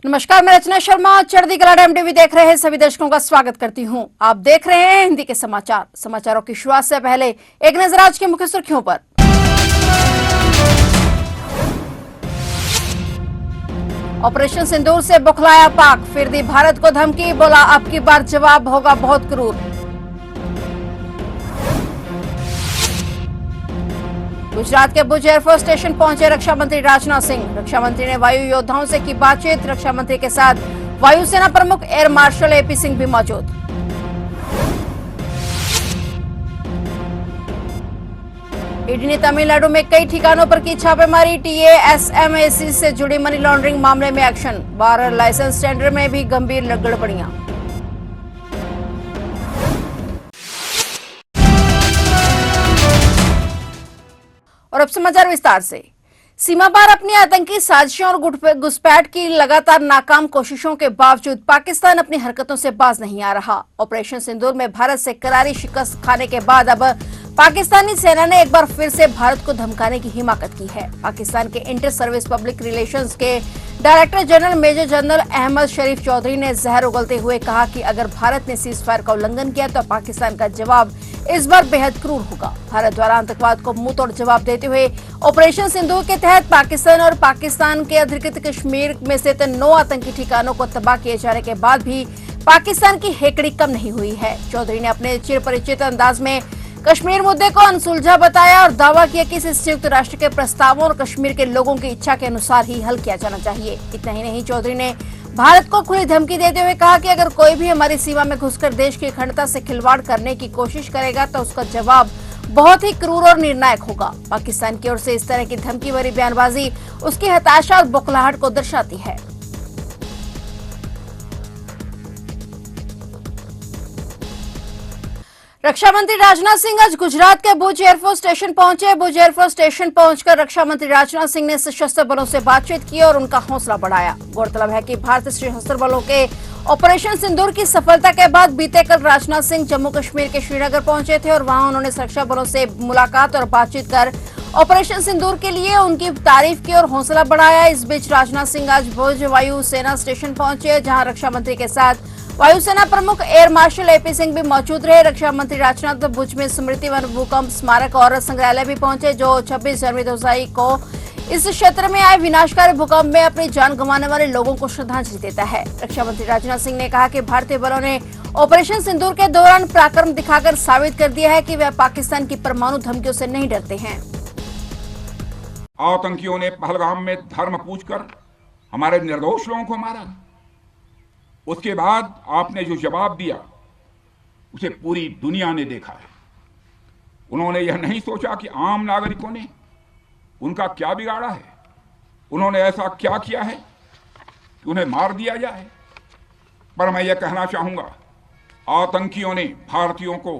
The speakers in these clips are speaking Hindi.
नमस्कार, मैं रचना शर्मा चढ़ती कला एमटीवी देख रहे हैं सभी दर्शकों का स्वागत करती हूं। आप देख रहे हैं हिंदी के समाचारों की शुरुआत से पहले एक नजर आज की मुख्य सुर्खियों पर। ऑपरेशन सिंदूर से बौखलाया पाक, फिर दी भारत को धमकी, बोला अब की बार जवाब होगा बहुत क्रूर। गुजरात के भुज एयरफोर्स स्टेशन पहुंचे रक्षा मंत्री राजनाथ सिंह। रक्षा मंत्री ने वायु योद्धाओं से की बातचीत। रक्षा मंत्री के साथ वायुसेना प्रमुख एयर मार्शल एपी सिंह भी मौजूद। ईडी ने तमिलनाडु में कई ठिकानों पर की छापेमारी। टीएएसएमएसी से जुड़ी मनी लॉन्ड्रिंग मामले में एक्शन। 12 लाइसेंस टेंडर में भी गंभीर गड़बड़ियां। और अब समाचार विस्तार से। सीमा पार अपनी आतंकी साजिशों और घुसपैठ की लगातार नाकाम कोशिशों के बावजूद पाकिस्तान अपनी हरकतों से बाज नहीं आ रहा। ऑपरेशन सिंदूर में भारत से करारी शिकस्त खाने के बाद अब पाकिस्तानी सेना ने एक बार फिर से भारत को धमकाने की हिमाकत की है। पाकिस्तान के इंटर सर्विस पब्लिक रिलेशंस के director general major general Ahmed Sharif Chaudhry ने जहर उगलते हुए कहा कि अगर भारत ने सीज फायर का उल्लंघन किया तो पाकिस्तान का जवाब इस बार बेहद क्रूर होगा। भारत द्वारा आतंकवाद को मुंह तोड़ जवाब देते हुए ऑपरेशन सिंदूर के तहत पाकिस्तान और पाकिस्तान के अधिकृत कश्मीर में स्थित 9 आतंकी ठिकानों को तबाह किए जाने के बाद भी पाकिस्तान की हेकड़ी कम नहीं हुई है। चौधरी ने अपने चिरपरिचित अंदाज में कश्मीर मुद्दे को अनसुलझा बताया और दावा किया कि इसे संयुक्त राष्ट्र के प्रस्तावों और कश्मीर के लोगों की इच्छा के अनुसार ही हल किया जाना चाहिए। इतना ही नहीं, चौधरी ने भारत को खुली धमकी देते हुए कहा कि अगर कोई भी हमारी सीमा में घुसकर देश की अखंडता से खिलवाड़ करने की कोशिश करेगा तो उसका जवाब बहुत ही क्रूर और निर्णायक होगा। पाकिस्तान की ओर से इस तरह की धमकी भरी बयानबाजी उसकी हताशा और बौखलाहट को दर्शाती है। रक्षा मंत्री राजनाथ सिंह आज गुजरात के भुज एयरफोर्स स्टेशन पहुंचे। भुज एयरफोर्स स्टेशन पहुंचकर रक्षा मंत्री राजनाथ सिंह ने सशस्त्र बलों से बातचीत की और उनका हौसला बढ़ाया। गौरतलब है कि भारतीय सशस्त्र बलों के ऑपरेशन सिंदूर की सफलता के बाद बीते कल राजनाथ सिंह जम्मू कश्मीर के श्रीनगर पहुंचे थे और वहां उन्होंने सुरक्षा बलों से मुलाकात और बातचीत कर ऑपरेशन सिंदूर के लिए उनकी तारीफ की और हौसला बढ़ाया। इस बीच राजनाथ सिंह आज भुज वायु सेना स्टेशन पहुंचे, जहां रक्षा मंत्री के साथ वायुसेना प्रमुख एयर मार्शल एपी सिंह भी मौजूद रहे। रक्षा मंत्री राजनाथ भुज में स्मृति वन भूकंप स्मारक और संग्रहालय भी पहुंचे, जो 26 जनवरी 2001 को इस क्षेत्र में आए विनाशकारी भूकंप में अपनी जान गंवाने वाले लोगों को श्रद्धांजलि देता है। रक्षा मंत्री राजनाथ सिंह ने कहा कि भारतीय बलों ने ऑपरेशन सिंदूर के दौरान पराक्रम दिखाकर साबित कर दिया है कि वे पाकिस्तान की परमाणु धमकियों से नहीं डरते हैं। आतंकियों ने पहलगाम में धर्म पूछकर हमारे निर्दोष लोगों को मारा। उसके बाद आपने जो जवाब दिया उसे पूरी दुनिया ने देखा है। उन्होंने यह नहीं सोचा कि आम नागरिकों ने उनका क्या बिगाड़ा है, उन्होंने ऐसा क्या किया है कि उन्हें मार दिया जाए। पर मैं यह कहना चाहूंगा, आतंकियों ने भारतीयों को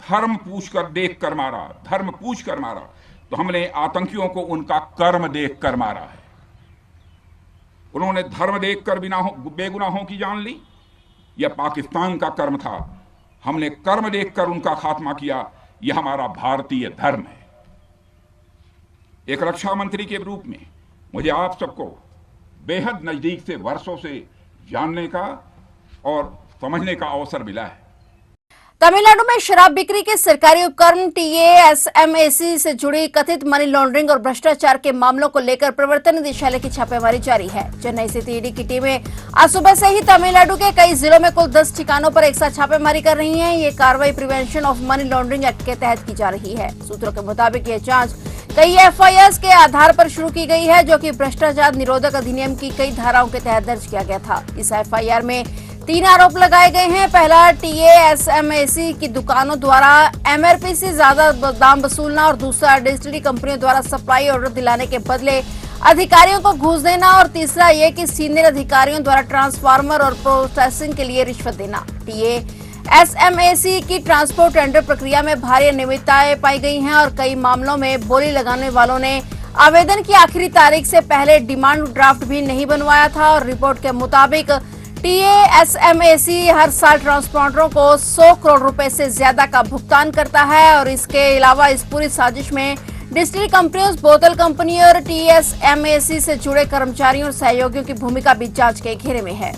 धर्म पूछकर देखकर मारा, धर्म पूछकर मारा, तो हमने आतंकियों को उनका कर्म देखकर मारा है। उन्होंने धर्म देखकर बेगुनाहों की जान ली, यह पाकिस्तान का कर्म था। हमने कर्म देखकर उनका खात्मा किया, यह हमारा भारतीय धर्म है। एक रक्षा मंत्री के रूप में मुझे आप सबको बेहद नजदीक से वर्षों से जानने का और समझने का अवसर मिला है। तमिलनाडु में शराब बिक्री के सरकारी उपकरण टीएएसएमएसी से जुड़ी कथित मनी लॉन्ड्रिंग और भ्रष्टाचार के मामलों को लेकर प्रवर्तन निदेशालय की छापेमारी जारी है। चेन्नई स्थित ईडी की टीमें आज सुबह से ही तमिलनाडु के कई जिलों में कुल 10 ठिकानों पर एक साथ छापेमारी कर रही है। ये कार्रवाई prevention of money laundering act के तहत की जा रही है। सूत्रों के मुताबिक ये जांच कई एफआईआर के आधार पर शुरू की गई है, जो कि भ्रष्टाचार निरोधक अधिनियम की कई धाराओं के तहत दर्ज किया गया था। इस एफआईआर में 3 आरोप लगाए गए हैं। पहला, टीएएसएमएसी की दुकानों द्वारा एमआरपी से ज्यादा दाम वसूलना और दूसरा, डिजिटली कंपनियों द्वारा सप्लाई ऑर्डर दिलाने के बदले अधिकारियों को घूस देना और तीसरा ये कि सीनियर अधिकारियों द्वारा ट्रांसफार्मर और प्रोसेसिंग के लिए रिश्वत देना। टीएएसएमएसी की ट्रांसपोर्ट टेंडर प्रक्रिया में भारी अनियमितताएं पाई गई हैं और कई मामलों में बोली लगाने वालों ने आवेदन की आखिरी तारीख से पहले डिमांड ड्राफ्ट भी नहीं बनवाया था और रिपोर्ट के मुताबिक टीएएसएमएसी हर साल ट्रांसपोर्टरों को 100 करोड़ रुपए से ज्यादा का भुगतान करता है और इसके अलावा इस पूरी साजिश में डिस्टिलरी कंपनियों, बोतल कंपनी और TSMAC से जुड़े कर्मचारियों और सहयोगियों की भूमिका भी जांच के घेरे में है।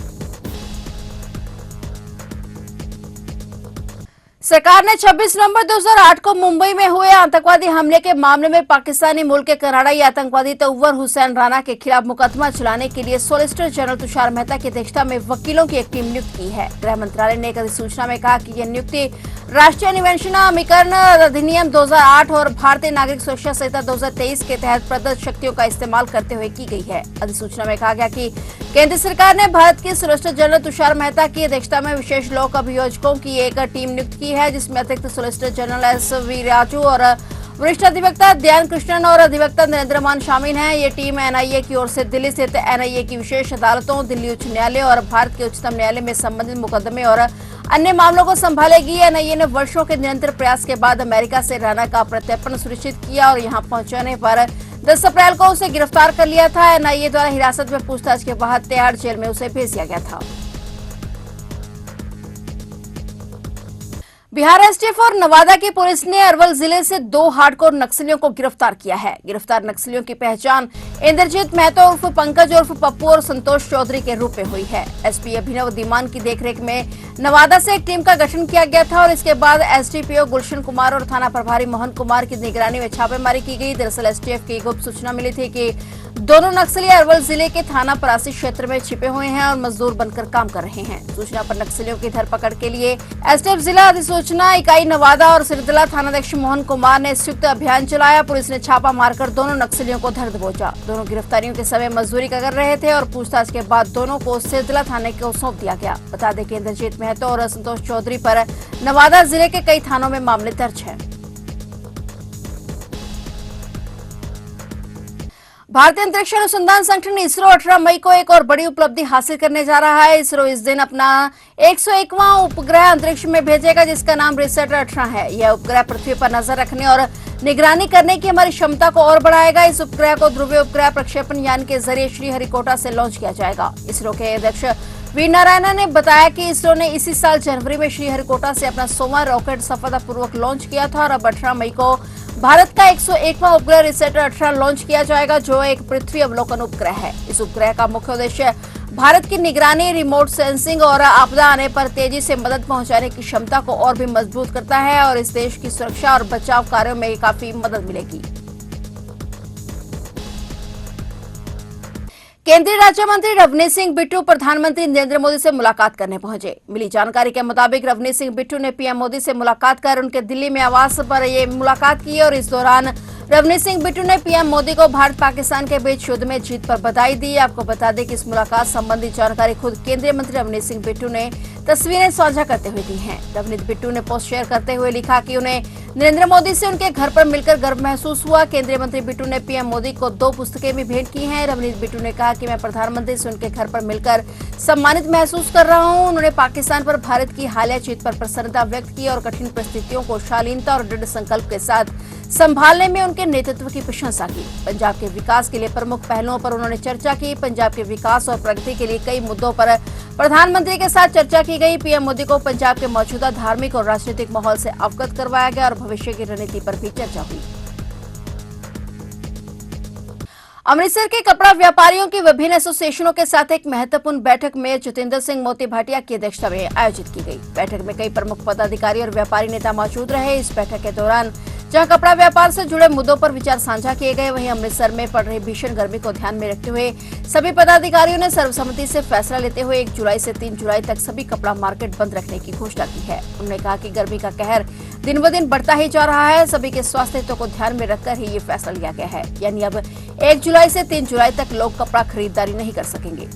सरकार ने 26 नवंबर 2008 को मुंबई में हुए आतंकवादी हमले के मामले में पाकिस्तानी मूल के कनाडाई आतंकवादी तौवर हुसैन राना के खिलाफ मुकदमा चलाने के लिए सॉलिसिटर जनरल तुषार मेहता की अध्यक्षता में वकीलों की एक टीम नियुक्त की है। गृह मंत्रालय ने एक अधिसूचना में कहा कि यह नियुक्ति राष्ट्रीय निवेशनाधिकरण अधिनियम 2008 और भारतीय नागरिक सुरक्षा संहिता 2023 के तहत प्रदत्त शक्तियों का इस्तेमाल करते हुए की गई है। अधिसूचना में कहा गया कि केंद्र सरकार ने भारत के सॉलिसिटर जनरल तुषार मेहता की अध्यक्षता में विशेष लोक अभियोजकों की एक टीम नियुक्त की है, जिसमें अतिरिक्त सॉलिसिटर जनरल SV राजू और वरिष्ठ अधिवक्ता दयान कृष्णन और अधिवक्ता नरेंद्र मान शामिल हैं। ये टीम NIA की ओर से दिल्ली स्थित NIA की विशेष अदालतों, दिल्ली उच्च न्यायालय और भारत के उच्चतम न्यायालय में संबंधित मुकदमे और अन्य मामलों को संभालेगी। NIA ने वर्षों के निरंतर प्रयास के बाद अमेरिका से राणा का प्रत्यर्पण सुनिश्चित किया और यहां पहुंचने पर 10 अप्रैल को उसे गिरफ्तार कर लिया था। NIA द्वारा हिरासत में पूछताछ के बाद तिहाड़ जेल में उसे भेज दिया गया था। बिहार STF और नवादा की पुलिस ने अरवल जिले से 2 हार्डकोर नक्सलियों को गिरफ्तार किया है। गिरफ्तार नक्सलियों की पहचान इंद्रजीत महतो उर्फ पंकज उर्फ पप्पू और संतोष चौधरी के रूप में हुई है। SP अभिनव दीमान की देखरेख में नवादा से एक टीम का गठन किया गया था और इसके बाद SDPO गुलशन कुमार और थाना प्रभारी मोहन कुमार की निगरानी में छापेमारी की गई। दरअसल STF की गुप्त सूचना मिली थी कि दोनों नक्सली अरवल जिले के थाना परासी क्षेत्र में छिपे हुए हैं और मजदूर बनकर काम कर रहे हैं। सूचना पर नक्सलियों की धरपकड़ के लिए STF जिला अधिसूचना इकाई नवादा और सिरदला थानाध्यक्ष मोहन कुमार ने संयुक्त अभियान चलाया। पुलिस ने छापा मारकर दोनों नक्सलियों को धर दबोचा। दोनों गिरफ्तारियों के समय मजदूरी कर रहे थे और पूछताछ के बाद दोनों को सिरदला थाने को सौंप दिया गया। बता दें कि इंद्रजीत महतो और संतोष चौधरी पर नवादा जिले के कई थानों में मामले दर्ज है। भारतीय अंतरिक्ष अनुसंधान संगठन इसरो 18 मई को एक और बड़ी उपलब्धि हासिल करने जा रहा है। इसरो इस दिन अपना 101वां उपग्रह अंतरिक्ष में भेजेगा, जिसका नाम रिसेटर 18 है। यह उपग्रह पृथ्वी पर नजर रखने और निगरानी करने की हमारी क्षमता को और बढ़ाएगा। इस उपग्रह को ध्रुवीय उपग्रह प्रक्षेपण यान के जरिए श्रीहरिकोटा से लॉन्च किया जाएगा। इसरो के अध्यक्ष वी नारायणन ने बताया कि इसरो ने इसी साल जनवरी में श्रीहरिकोटा से अपना 100वां रॉकेट सफलतापूर्वक लॉन्च किया था और अब 18 मई को भारत का 101वां उपग्रह रिसेटर 18 लॉन्च किया जाएगा, जो एक पृथ्वी अवलोकन उपग्रह है। इस उपग्रह का मुख्य उद्देश्य भारत की निगरानी, रिमोट सेंसिंग और आपदा आने पर तेजी से मदद पहुंचाने की क्षमता को और भी मजबूत करता है और इस देश की सुरक्षा और बचाव कार्यों में काफी मदद मिलेगी। केंद्रीय राज्य मंत्री रवनीत सिंह बिट्टू प्रधानमंत्री नरेंद्र मोदी से मुलाकात करने पहुंचे। मिली जानकारी के मुताबिक रवनीत सिंह बिट्टू ने PM मोदी से मुलाकात कर उनके दिल्ली में आवास पर ये मुलाकात की और इस दौरान रवनीत सिंह बिट्टू ने PM मोदी को भारत पाकिस्तान के बीच युद्ध में जीत पर बधाई दी। आपको बता दें कि इस मुलाकात संबंधी जानकारी खुद केंद्रीय मंत्री रवनीत सिंह बिट्टू ने तस्वीरें साझा करते हुए दी हैं। रवनीत बिट्टू ने पोस्ट शेयर करते हुए लिखा कि उन्हें नरेंद्र मोदी से उनके घर पर मिलकर गर्व महसूस हुआ। केंद्रीय मंत्री बिट्टू ने PM मोदी को 2 पुस्तकें भी भेंट की हैं। रवनीत बिट्टू ने कहा कि मैं प्रधानमंत्री से उनके घर पर मिलकर सम्मानित महसूस कर रहा हूं। उन्होंने पाकिस्तान पर भारत की हालिया जीत पर प्रसन्नता व्यक्त की और कठिन परिस्थितियों को शालीनता और दृढ़ संकल्प के साथ संभालने में उनके नेतृत्व की प्रशंसा की। पंजाब के विकास के लिए प्रमुख पहलुओं पर उन्होंने चर्चा की। पंजाब के विकास और प्रगति के लिए कई मुद्दों पर प्रधानमंत्री के साथ चर्चा की गई। PM मोदी को पंजाब के मौजूदा धार्मिक और राजनीतिक माहौल से अवगत करवाया गया और भविष्य की रणनीति पर भी चर्चा हुई। अमृतसर के कपड़ा व्यापारियों की विभिन्न एसोसिएशनों के साथ एक महत्वपूर्ण बैठक में जितेंद्र सिंह मोती भाटिया की अध्यक्षता में आयोजित की गई। बैठक में कई प्रमुख पदाधिकारी और व्यापारी नेता मौजूद रहे। इस बैठक के दौरान जहां कपड़ा व्यापार से जुड़े मुद्दों पर विचार साझा किए गए, वहीं अमृतसर में पड़ रही भीषण गर्मी को ध्यान में रखते हुए सभी पदाधिकारियों ने सर्वसम्मति से फैसला लेते हुए 1 जुलाई से 3 जुलाई तक सभी कपड़ा मार्केट बंद रखने की घोषणा की है। उन्होंने कहा कि गर्मी का कहर दिन ब दिन बढ़ता ही जा रहा है। सभी के स्वास्थ्य हितों को ध्यान में रखकर ही ये फैसला लिया गया है, यानी अब 1 जुलाई से 3 जुलाई तक लोग कपड़ा खरीदारी नहीं कर सकेंगे।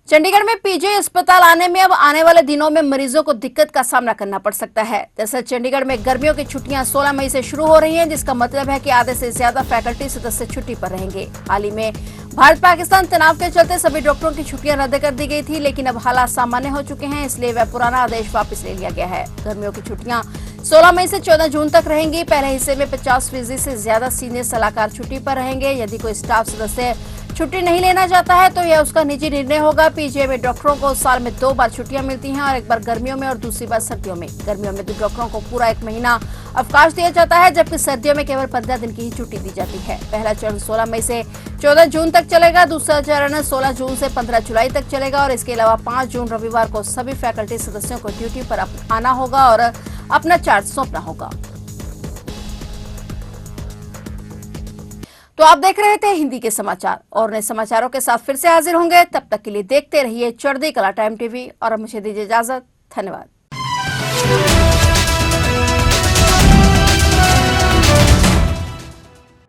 चंडीगढ़ में PGI अस्पताल आने में अब आने वाले दिनों में मरीजों को दिक्कत का सामना करना पड़ सकता है। दरअसल चंडीगढ़ में गर्मियों की छुट्टियां 16 मई से शुरू हो रही हैं, जिसका मतलब है कि आधे से ज्यादा फैकल्टी सदस्य छुट्टी पर रहेंगे। हाल ही में भारत पाकिस्तान तनाव के चलते सभी डॉक्टरों की छुट्टियां रद्द कर दी गई थी, लेकिन अब हालात सामान्य हो चुके हैं, इसलिए वह पुराना आदेश वापस ले लिया गया है। गर्मियों की छुट्टियां 16 मई से 14 जून तक रहेंगी। पहले हिस्से में 50% से ज्यादा सीनियर सलाहकार छुट्टी पर रहेंगे। यदि कोई स्टाफ सदस्य छुट्टी नहीं लेना चाहता है तो यह उसका निजी निर्णय होगा। पीजीआई में डॉक्टरों को साल में 2 बार छुट्टियां मिलती हैं और एक बार गर्मियों में और दूसरी बार सर्दियों में। गर्मियों में तो डॉक्टरों को पूरा 1 महीना अवकाश दिया जाता है, जबकि सर्दियों में केवल 15 दिन की ही छुट्टी दी जाती है। पहला चरण 16 मई से 14 जून तक चलेगा, दूसरा चरण 16 जून से 15 जुलाई तक चलेगा और इसके अलावा 5 जून रविवार को सभी फैकल्टी सदस्यों को ड्यूटी पर आना होगा और अपना चार्ज सौंपना होगा। तो आप देख रहे थे हिंदी के समाचार और नए समाचारों के साथ फिर से हाजिर होंगे। तब तक के लिए देखते रहिए चढ़ती कला टाइम टीवी और मुझे दीजिए इजाजत। धन्यवाद।